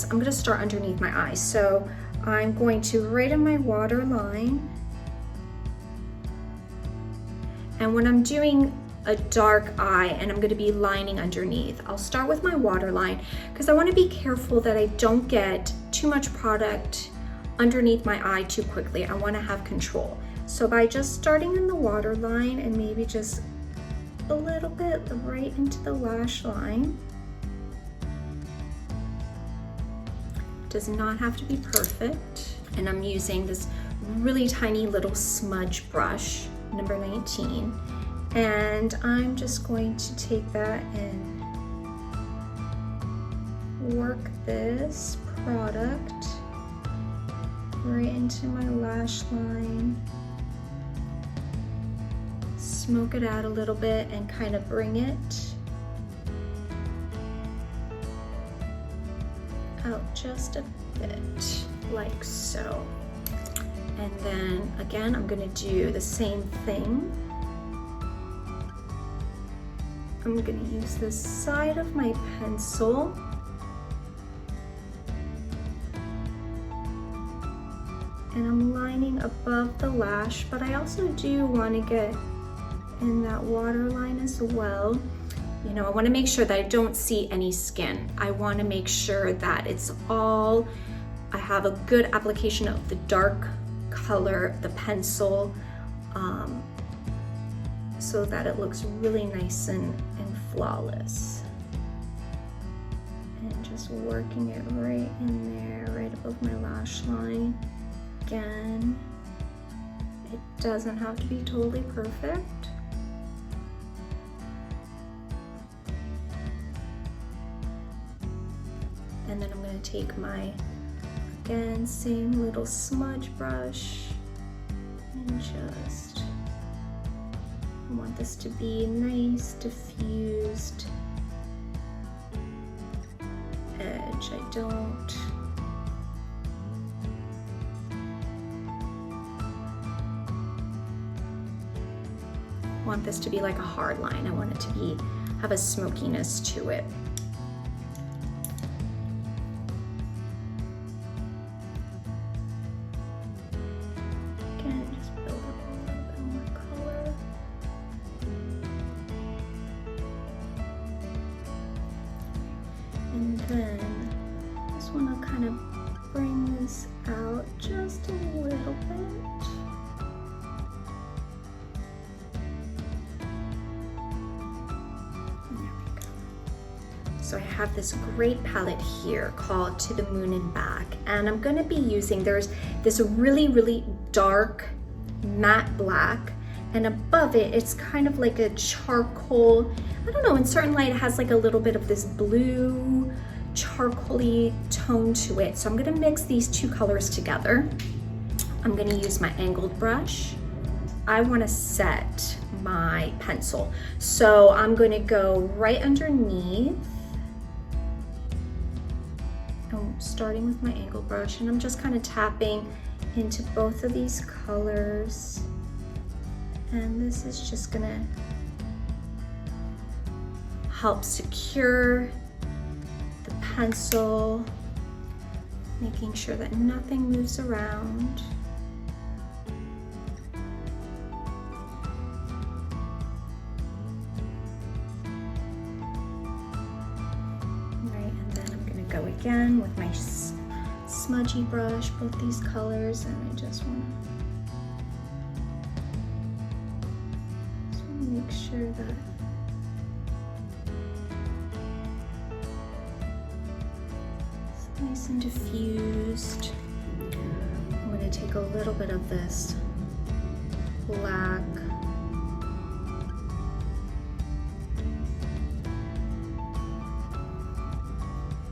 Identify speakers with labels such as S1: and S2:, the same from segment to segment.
S1: is I'm gonna start underneath my eyes. So I'm going to right in my waterline. And when I'm doing a dark eye and I'm going to be lining underneath, I'll start with my waterline because I want to be careful that I don't get too much product underneath my eye too quickly. I want to have control. So by just starting in the waterline and maybe just a little bit right into the lash line. Does not have to be perfect. And I'm using this really tiny little smudge brush, number 19. And I'm just going to take that and work this product right into my lash line. Smoke it out a little bit and kind of bring it out just a bit, like so. And then again, I'm gonna do the same thing. I'm gonna use the side of my pencil and I'm lining above the lash, but I also do want to get in that waterline as well. You know, I want to make sure that I don't see any skin. I want to make sure that it's all, I have a good application of the dark color, the pencil, so that it looks really nice and flawless. And just working it right in there, right above my lash line. Again, it doesn't have to be totally perfect. And then I'm going to take my, again, same little smudge brush and just, I want this to be nice, diffused edge. I don't want this to be like a hard line. I want it to be, have a smokiness to it. Then I just want to kind of bring this out just a little bit. There we go. So I have this great palette here called To the Moon and Back, and I'm going to be using, there's this really, really dark matte black, and above it, it's kind of like a charcoal, I don't know, in certain light it has like a little bit of this blue, charcoaly tone to it. So I'm gonna mix these two colors together. I'm gonna use my angled brush. I wanna set my pencil. So I'm gonna go right underneath. I'm starting with my angled brush and I'm just kind of tapping into both of these colors. And this is just gonna help secure the pencil, making sure that nothing moves around. Right, and then I'm gonna go again with my smudgy brush, both these colors, and I just wanna make sure that it's nice and diffused. I'm going to take a little bit of this black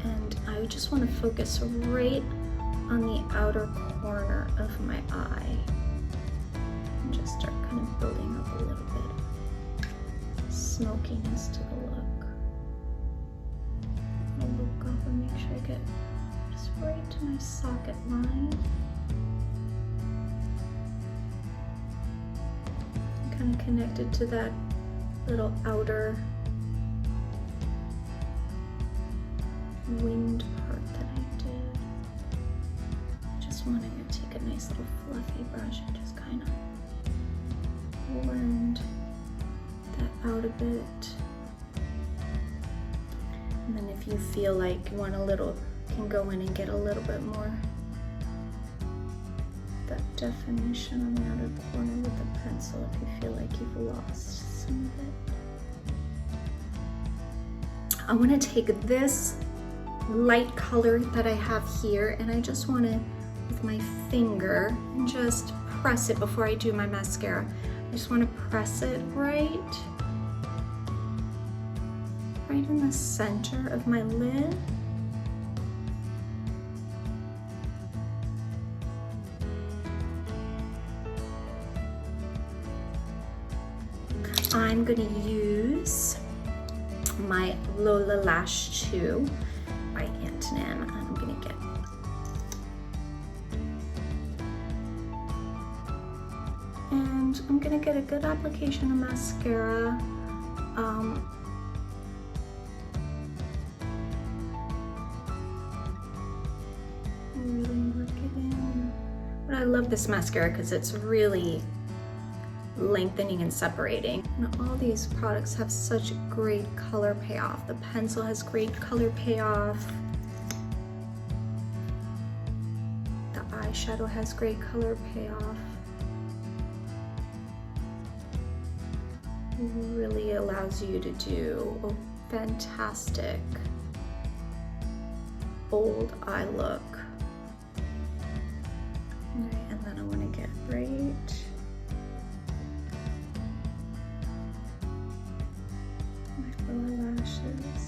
S1: and I just want to focus right on the outer corner of my eye and just start kind of building up a little bit smokiness to the look. I'll look up and make sure I get just right to my socket line. I'm kind of connected to that little outer winged part that I did. one, I'm gonna take a nice little fluffy brush and just kind of blend that out a bit. And then if you feel like you want a little, you can go in and get a little bit more that definition on the outer corner with the pencil if you feel like you've lost some of it. I want to take this light color that I have here, and I just want to, with my finger, just press it before I do my mascara. I just want to press it right in the center of my lid. I'm going to use my Lola Lash 2 by Antonym, and I'm going to get a good application of mascara. Really work it in. But I love this mascara because it's really lengthening and separating. And all these products have such great color payoff. The pencil has great color payoff. The eyeshadow has great color payoff. It really allows you to do a fantastic bold eye look. Alright, and then I want to get right my lower lashes.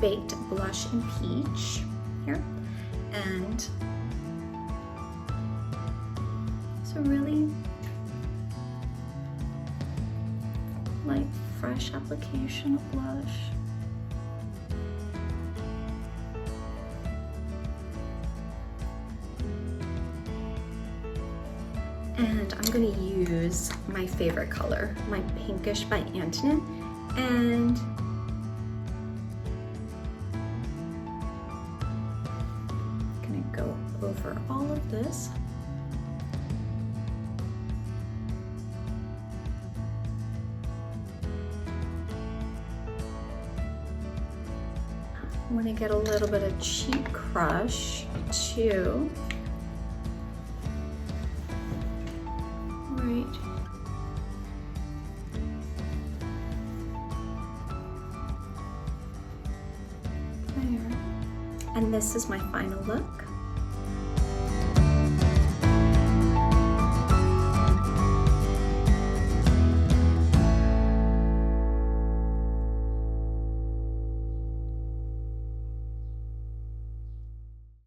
S1: Baked blush in peach here, and so really light fresh application of blush. And I'm going to use my favorite color, my Pinkish by Antonym, and over all of this. I want to get a little bit of cheek crush too. Right. There. And this is my final look.